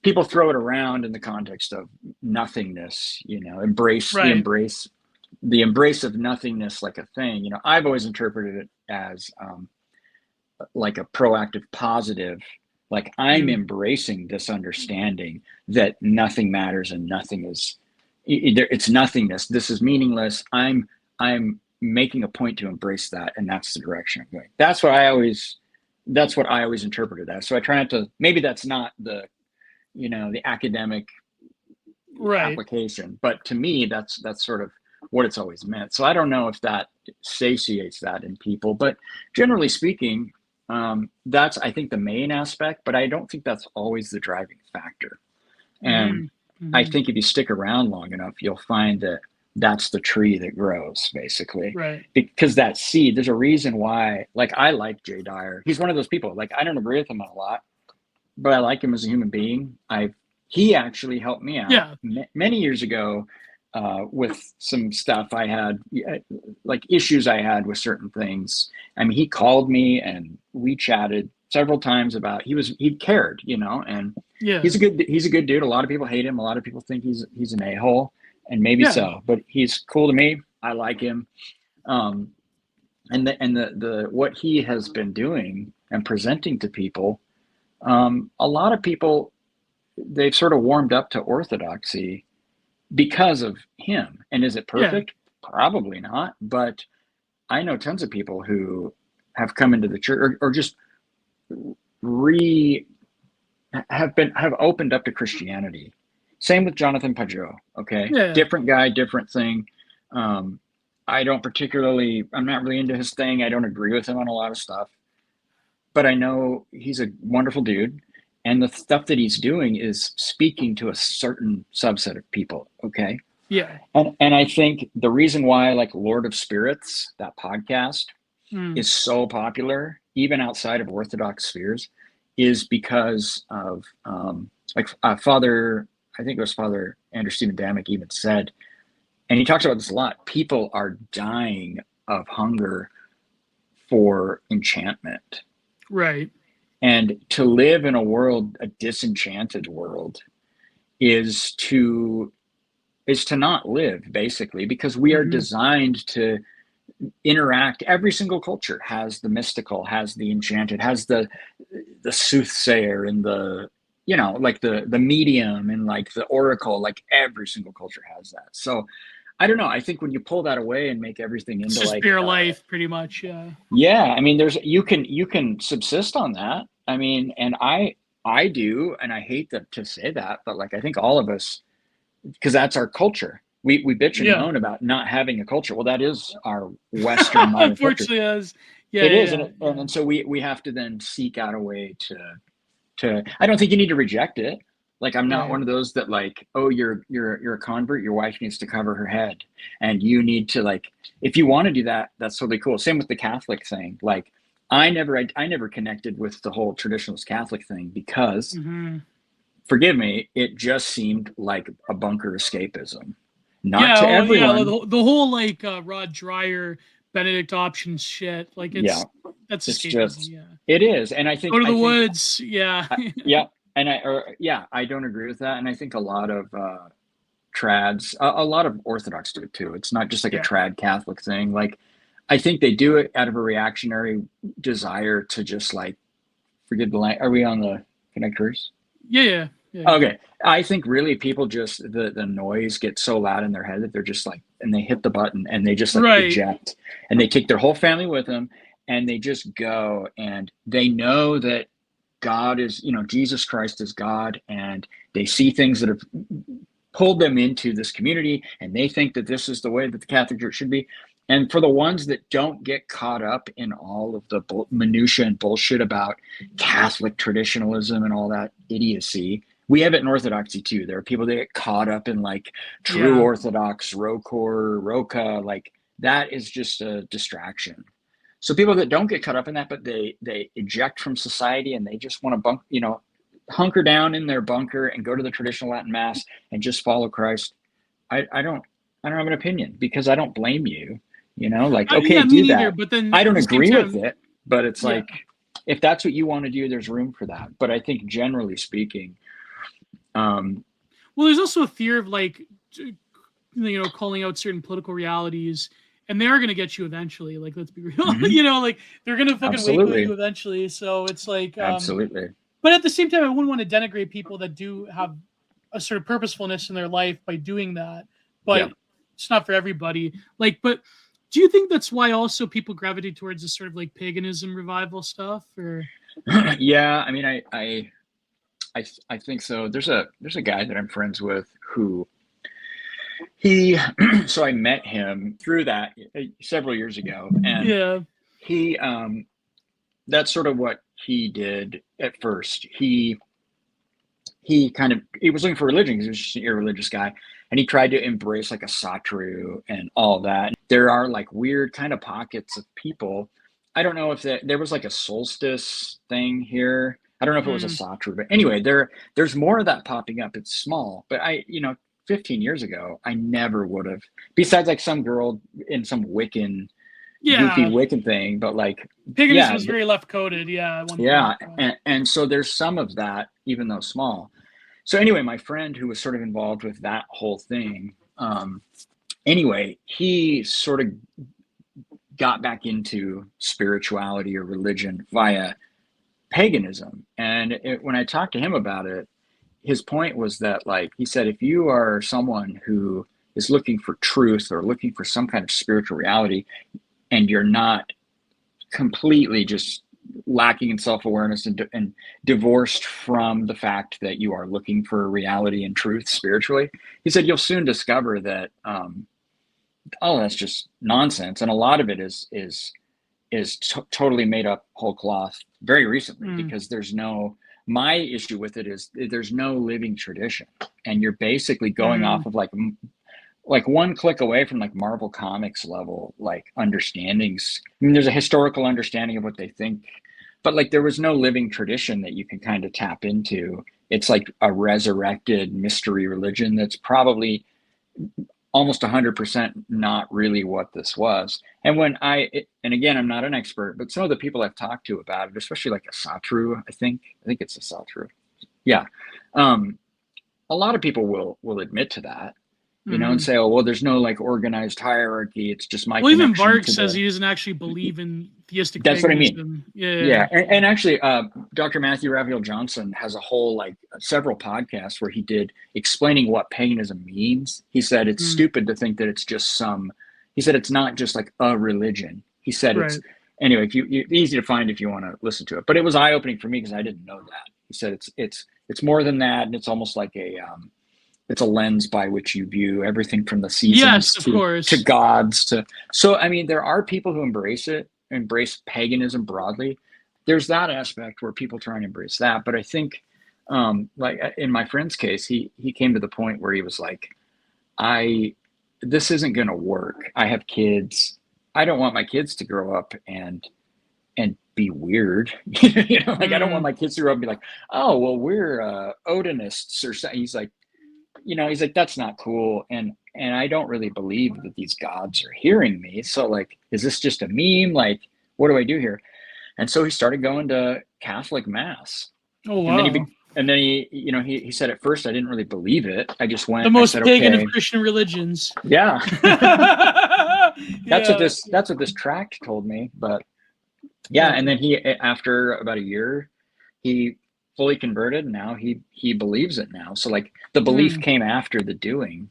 people throw it around in the context of nothingness. Right. The embrace of nothingness like a thing. I've always interpreted it as like a proactive positive. Like I'm Mm. embracing this understanding that nothing matters and nothing is it's nothingness. This is meaningless. I'm making a point to embrace that, and that's the direction I'm going. That's what I always interpreted as. So I try not to. Maybe that's not the academic Right. application, but to me, that's sort of what it's always meant. So I don't know if that satiates that in people, but generally speaking, that's I think the main aspect. But I don't think that's always the driving factor. And Mm. I Hmm. think if you stick around long enough, you'll find that that's the tree that grows, basically. Right. Because that seed, there's a reason why. Like I like Jay Dyer. He's one of those people. Like I don't agree with him on a lot, but I like him as a human being. He actually helped me out Yeah. many years ago with some stuff I had, like issues I had with certain things. I mean, he called me and we chatted several times about he cared, and Yeah. he's a good dude. A lot of people hate him. A lot of people think he's an a-hole, and maybe Yeah. so, but he's cool to me. I like him. Um, and the what he has been doing and presenting to people, a lot of people, they've sort of warmed up to orthodoxy because of him. And is it Yeah. perfect? Probably not. But I know tons of people who have come into the church or just re have opened up to Christianity. Same with Jonathan Pajot. Okay, Yeah. different guy, different thing. Um, I'm not really into his thing. I don't agree with him on a lot of stuff, but I know he's a wonderful dude. And the stuff that he's doing is speaking to a certain subset of people. Okay. Yeah. And I think the reason why like Lord of Spirits, that podcast, Mm. is so popular, even outside of Orthodox spheres, is because of Father, I think it was Father Andrew Stephen Damick even said, and he talks about this a lot. People are dying of hunger for enchantment. Right. And to live in a disenchanted world, is to not live, basically, because we are Hmm. designed to interact. Every single culture has the mystical, has the enchanted, has the soothsayer, and like the medium, and like the oracle. Like every single culture has that. So I don't know. I think when you pull that away and make everything It's into just like bare life, pretty much. Yeah. yeah, I mean, you can subsist on that. I mean, and I do, and I hate to say that, but like I think all of us, because that's our culture. We bitch and Yeah. moan about not having a culture. Well, that is our Western modern culture. Unfortunately, as yeah, It is, yeah, yeah. and so we have to then seek out a way to. I don't think you need to reject it. Like I'm not Right. one of those that like, oh, you're a convert. Your wife needs to cover her head, and you need to like, if you want to do that, that's totally cool. Same with the Catholic thing. Like I never connected with the whole traditionalist Catholic thing because, Hmm. forgive me, it just seemed like a bunker escapism. Not Yeah, to oh yeah, everyone. the whole like Rod Dreyer, Benedict option shit, like Yeah, that's it's escapism. just, Yeah, it is. And go to the woods. Yeah, yeah, yeah, I don't agree with that. And I think a lot of trads, a lot of Orthodox do it too. It's not just like a yeah, trad Catholic thing. Like, I think they do it out of a reactionary desire to just like, forget the line. Are we on the, can I curse? yeah, yeah, yeah, yeah. Okay. I think really people just, the noise gets so loud in their head that they're just like, and they hit the button and they just like Right. eject, and they take their whole family with them, and they just go, and they know that God is, Jesus Christ is God, and they see things that have pulled them into this community, and they think that this is the way that the Catholic Church should be. And for the ones that don't get caught up in all of the minutia and bullshit about Catholic traditionalism and all that idiocy, we have it in Orthodoxy too. There are people that get caught up in like true Yeah. Orthodox, ROCOR, ROCA, like that is just a distraction. So people that don't get caught up in that, but they eject from society and they just want to hunker down in their bunker and go to the traditional Latin Mass and just follow Christ. I don't have an opinion, because I don't blame you. Like, okay, Yeah, me do neither. that. But then I at don't the same agree with time, it, but it's yeah. like, if that's what you want to do, there's room for that. But I think generally speaking, um, Well, there's also a fear of like, calling out certain political realities, and they're gonna get you eventually. Like, let's be real. mhm, Like they're gonna fucking Waco you absolutely, eventually. So it's like, absolutely, but at the same time, I wouldn't want to denigrate people that do have a sort of purposefulness in their life by doing that. yeah. But it's not for everybody. Like, but do you think that's why also people gravitate towards this sort of like paganism revival stuff? Or Yeah, I mean, I think so. There's a guy that I'm friends with who he so I met him through that several years ago, and yeah, he that's sort of what he did at first. He was looking for religion because he was just an irreligious guy, and he tried to embrace like a satru and all that. There are like weird kind of pockets of people. I don't know if there was like a solstice thing here. I don't know if it was a mm, satru, but anyway, there's more of that popping up. It's small, but 15 years ago, I never would have. Besides, like some girl in some goofy yeah. Wiccan thing, but like, Paganism yeah, was very left coded. Yeah, at one point. yeah, and so there's some of that, even though small. So anyway, my friend who was sort of involved with that whole thing, anyway, he sort of got back into spirituality or religion via paganism. And when I talked to him about it, his point was that, like, he said, if you are someone who is looking for truth or looking for some kind of spiritual reality, and you're not completely just lacking in self-awareness and divorced from the fact that you are looking for reality and truth spiritually, he said you'll soon discover that oh, that's just nonsense, and a lot of it is totally made up whole cloth very recently, Mm, because my issue with it is there's no living tradition, and you're basically going mm, off of like one click away from like Marvel Comics level like understandings. I mean, there's a historical understanding of what they think, but like there was no living tradition that you can kind of tap into. It's like a resurrected mystery religion that's probably almost 100% not really what this was. And and again, I'm not an expert, but some of the people I've talked to about it, especially like a Satru, I think it's a Satru. Yeah. Um, a lot of people will admit to that, and mm. say, oh, well, there's no like organized hierarchy. It's just my Well, even connection Varg to says the, he doesn't actually believe in theistic that's what I mean. paganism. Yeah, Yeah. And actually, Dr. Matthew Raphael Johnson has a whole, like several podcasts where he did explaining what paganism means. He said, it's mm, stupid to think that it's just he said, it's not just like a religion. He said, right. anyway, if easy to find if you want to listen to it, but it was eye opening for me because I didn't know that. He said, it's more than that. And it's almost like it's a lens by which you view everything from the seasons Yes, of to course. gods to. So I mean, there are people who embrace paganism broadly. There's that aspect where people try and embrace that, but I think, like in my friend's case, he came to the point where he was like, I this isn't going to work. I have kids. I don't want my kids to grow up and be weird. You know, like I don't want my kids to grow up and be like, oh, well, we're Odinists or something. He's like, you know, he's like, that's not cool. And I don't really believe that these gods are hearing me. So like, is this just a meme? Like, what do I do here? And so he started going to Catholic mass. Oh And then wow. you know, he said at first I didn't really believe it. I just went The and I most said, pagan of okay, Christian religions. yeah. Yeah. That's what this tract told me. But yeah, Yeah. and then after about a year, he fully converted. Now he believes it now. So like the belief Mm. came after the doing.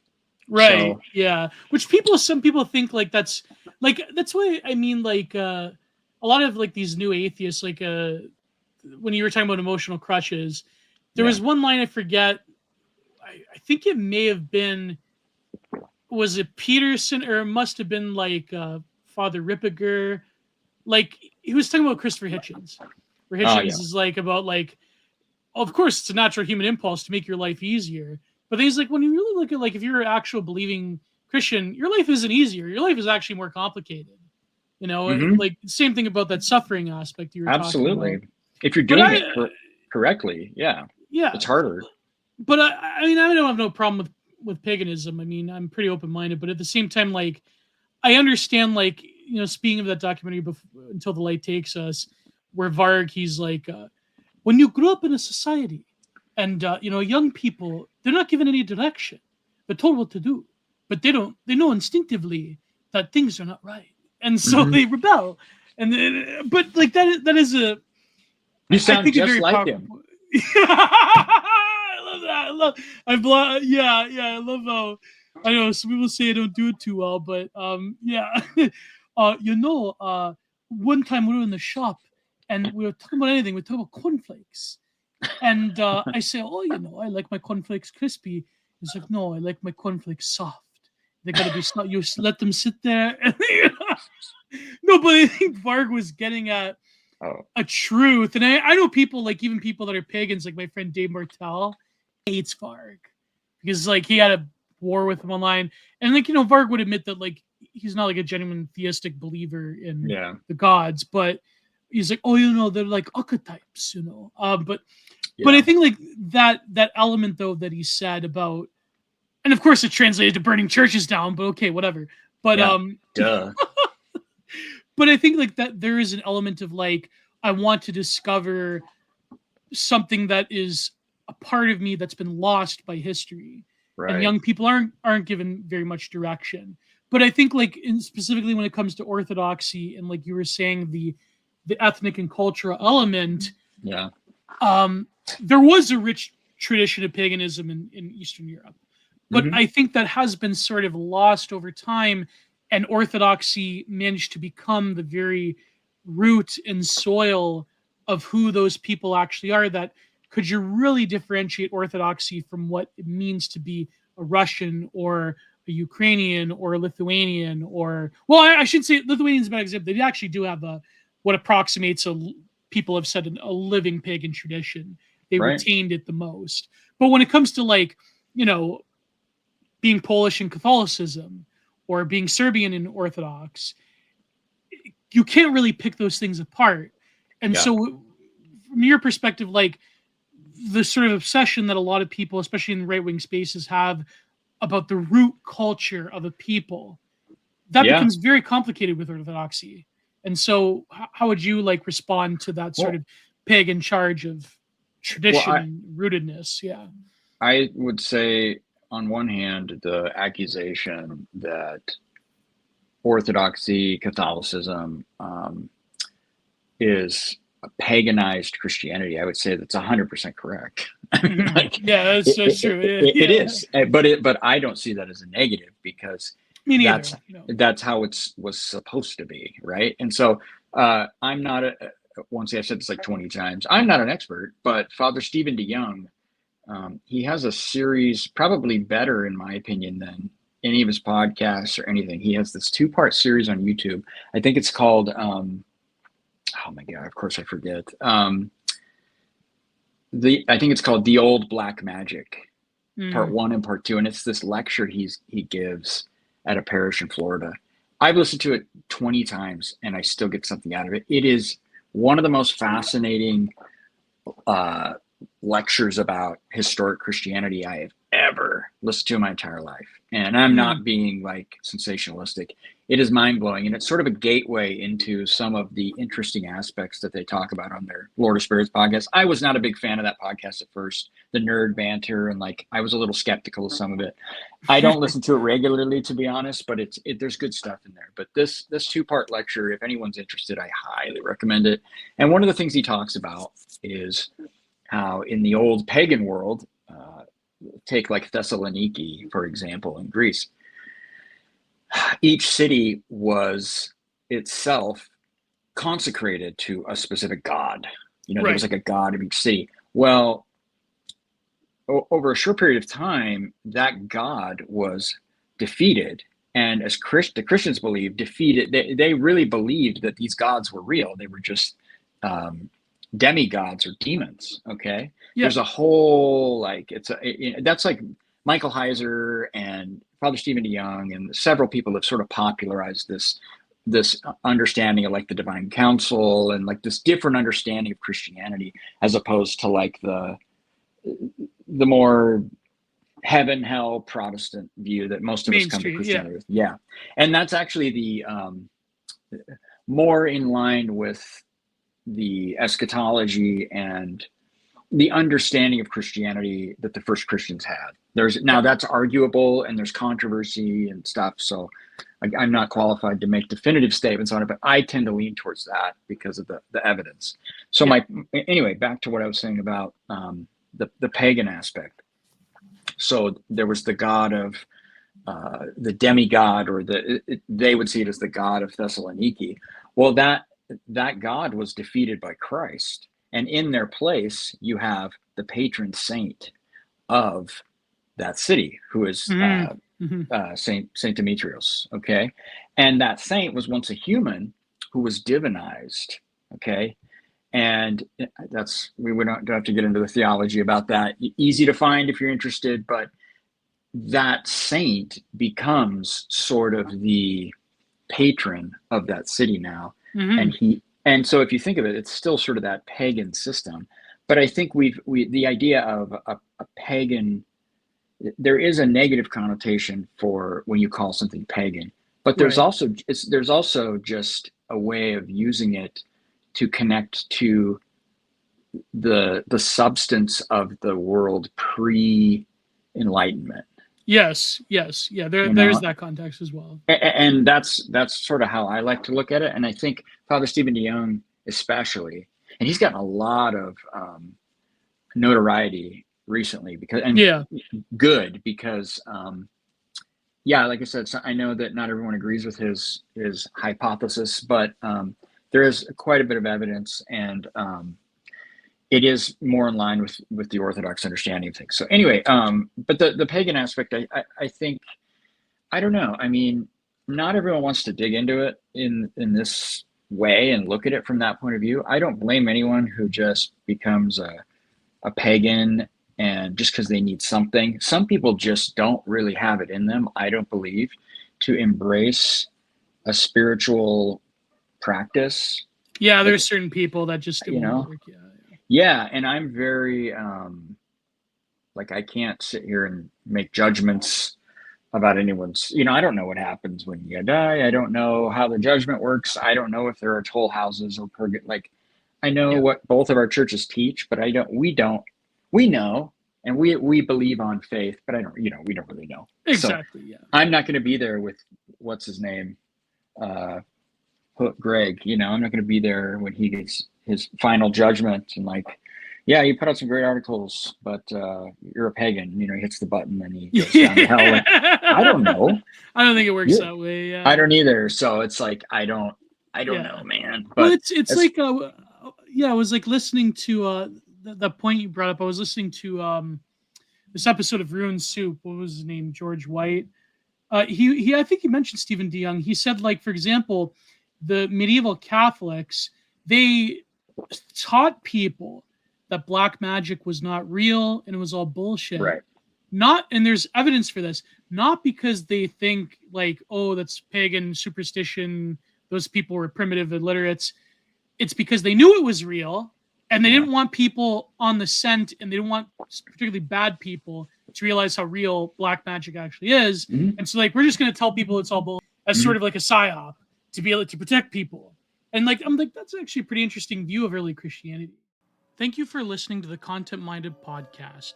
Right. So Yeah. Which some people think that's why I mean a lot of like these new atheists when you were talking about emotional crushes, there yeah. was one line I forget. I think it may have been, was it Peterson, or it must have been Father Ripperger. Like he was talking about Christopher Hitchens, where Oh Hitchens yeah. is like about of course it's a natural human impulse to make your life easier. But then he's like, when you really look at if you're an actual believing Christian, your life isn't easier. Your life is actually more complicated. You know, Mm-hmm. same thing about that suffering aspect you were talking about. Absolutely. If you're But doing it correctly, yeah, yeah, it's harder. but I mean, I don't have no problem with paganism. I mean, I'm pretty open minded, but at the same time, I understand, speaking of that documentary, Until the Light Takes Us, where Varg, he's like, when you grow up in a society and, young people, they're not given any direction. They're told what to do, but they know instinctively that things are not right. And so Mm-hmm. they rebel. But that is You I sound think a just very like powerful. him. I love that. Yeah. I love how, I know some people say I don't do it too well, but yeah. One time we were in the shop and we were talking about anything. We were talking about cornflakes, and I say, oh, I like my cornflakes crispy. He's like, no, I like my cornflakes soft. They gotta be soft. You let them sit there. No, but I think Varg was getting at Oh, a truth. And I know people, even people that are pagans, like my friend Dave Martell, hates Varg because he had a war with him online. And Varg would admit that he's not a genuine theistic believer in yeah. the gods, but he's like, oh, they're like archetypes, but I Yeah. think that element though that he said about, and of course it translated to burning churches down, but okay, whatever. But Yeah. Duh. but I think that there is an element of I want to discover something that is a part of me that's been lost by history, and Right. young people aren't given very much direction. But I think specifically when it comes to orthodoxy and you were saying the ethnic and cultural element, Yeah. there was a rich tradition of paganism in Eastern Europe, but Mm-hmm. I think that has been sort of lost over time, and orthodoxy managed to become the very root and soil of who those people actually are. That could you really differentiate orthodoxy from what it means to be a Russian or a Ukrainian or a Lithuanian, or, well, I should say Lithuanians is a bad example. They actually do have what approximates people have said a living pagan tradition. They Right. retained it the most. But when it comes to being Polish in Catholicism or being Serbian in Orthodox, you can't really pick those things apart. And Yeah. so, from your perspective, the sort of obsession that a lot of people, especially in the right wing spaces, have about the root culture of a people, that Yeah. becomes very complicated with Orthodoxy. And so, how would you respond to that sort Well, of pagan charge of well, tradition and rootedness? Yeah. I would say on one hand, the accusation that Orthodoxy, Catholicism, is a paganized Christianity, I would say that's 100% correct. Mm-hmm. Like Yeah, that's true. it Yeah. is, but I don't see that as a negative because Me neither. that's how it's was supposed to be, right? And so I'm not once I've said this like 20 times, I'm not an expert, but Father Stephen DeYoung, he has a series, probably better in my opinion than any of his podcasts or anything. He has this 2-part series on YouTube. I think it's called oh my god, of course I forget. I think it's called The Old Black Magic, Part 1 and Part 2, and it's this lecture he gives at a parish in Florida. I've listened to it 20 times and I still get something out of it. It is one of the most fascinating lectures about historic Christianity I have ever listened to in my entire life. And I'm not being like sensationalistic. It is mind-blowing, and it's sort of a gateway into some of the interesting aspects that they talk about on their Lord of Spirits podcast. I was not a big fan of that podcast at first, the nerd banter, and like I was a little skeptical of some of it. I don't listen to it regularly, to be honest, but there's good stuff in there. But this 2-part lecture, if anyone's interested, I highly recommend it. And one of the things he talks about is how in the old pagan world, take like Thessaloniki, for example, in Greece, each city was itself consecrated to a specific god. There was like a god of each city. Well, over a short period of time, that god was defeated. And as the Christians believed, defeated, they really believed that these gods were real. They were just demigods or demons. Okay. Yeah. There's a whole, like, that's like Michael Heiser and Father Stephen DeYoung and several people have sort of popularized this understanding of like the divine council and like this different understanding of Christianity, as opposed to like the more heaven, hell Protestant view that most of us come to Christianity with. Yeah. And that's actually the more in line with the eschatology and the understanding of Christianity that the first Christians had. Now that's arguable and there's controversy and stuff. So I'm not qualified to make definitive statements on it, but I tend to lean towards that because of the evidence. So anyway, back to what I was saying about the pagan aspect. So there was the god of the demigod, or they would see it as the god of Thessaloniki. Well, that god was defeated by Christ. And in their place, you have the patron saint of that city, who is Saint Demetrius. Okay. And that saint was once a human who was divinized. Okay. And we don't have to get into the theology about that. Easy to find if you're interested, but that saint becomes sort of the patron of that city now. And so if you think of it, it's still sort of that pagan system. But I think the idea of a pagan, there is a negative connotation for when you call something pagan, but there's also just a way of using it to connect to the substance of the world pre-enlightenment. Yes. Yeah. There's that context as well. And that's sort of how I like to look at it. And I think Father Stephen DeYoung, especially, and he's gotten a lot of notoriety recently because like I said, so I know that not everyone agrees with his hypothesis, but there is quite a bit of evidence, and it is more in line with the Orthodox understanding of things. So anyway, but the pagan aspect, I think, I don't know. I mean, not everyone wants to dig into it in this way and look at it from that point of view. I don't blame anyone who just becomes a pagan and just because they need something. Some people just don't really have it in them, I don't believe, to embrace a spiritual practice. Yeah, there's certain people that just work. Yeah, and I'm very like, I can't sit here and make judgments about anyone's, I don't know what happens when you die. I don't know how the judgment works. I don't know if there are toll houses or purgatory. Like, I know what both of our churches teach, but we know, and we believe on faith, but we don't really know. Exactly. So I'm not going to be there with, what's his name? Greg, I'm not going to be there when he gets his final judgment and like, yeah, you put out some great articles, but you're a pagan. He hits the button and he goes down to hell. And I don't know. I don't think it works that way. Yeah. I don't either. So it's like, I don't know, man. But well, it's like, I was like listening to the point you brought up. I was listening to this episode of Ruined Soup. What was his name? George White. He I think he mentioned Stephen DeYoung. He said, like, for example, the medieval Catholics, they taught people that black magic was not real and it was all bullshit. Right. And there's evidence for this, not because they think like, oh, that's pagan superstition, those people were primitive illiterates. it's because they knew it was real and they didn't want people on the scent, and they didn't want particularly bad people to realize how real black magic actually is. Mhm. And so like, we're just going to tell people it's all bull as sort of like a psyop to be able to protect people. And like, I'm like, that's actually a pretty interesting view of early Christianity. Thank you for listening to the Content Minded podcast.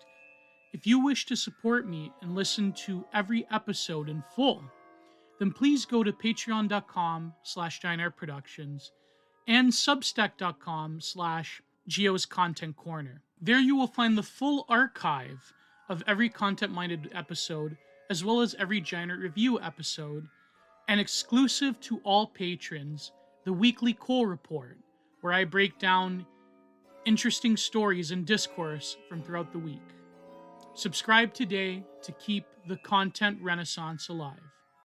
If you wish to support me and listen to every episode in full, then please go to patreon.com/giantproductions and substack.com/Gio's Content Corner. There you will find the full archive of every Content Minded episode, as well as every Giant Review episode, and exclusive to all patrons, the weekly Cole Report, where I break down interesting stories and discourse from throughout the week. Subscribe today to keep the content renaissance alive.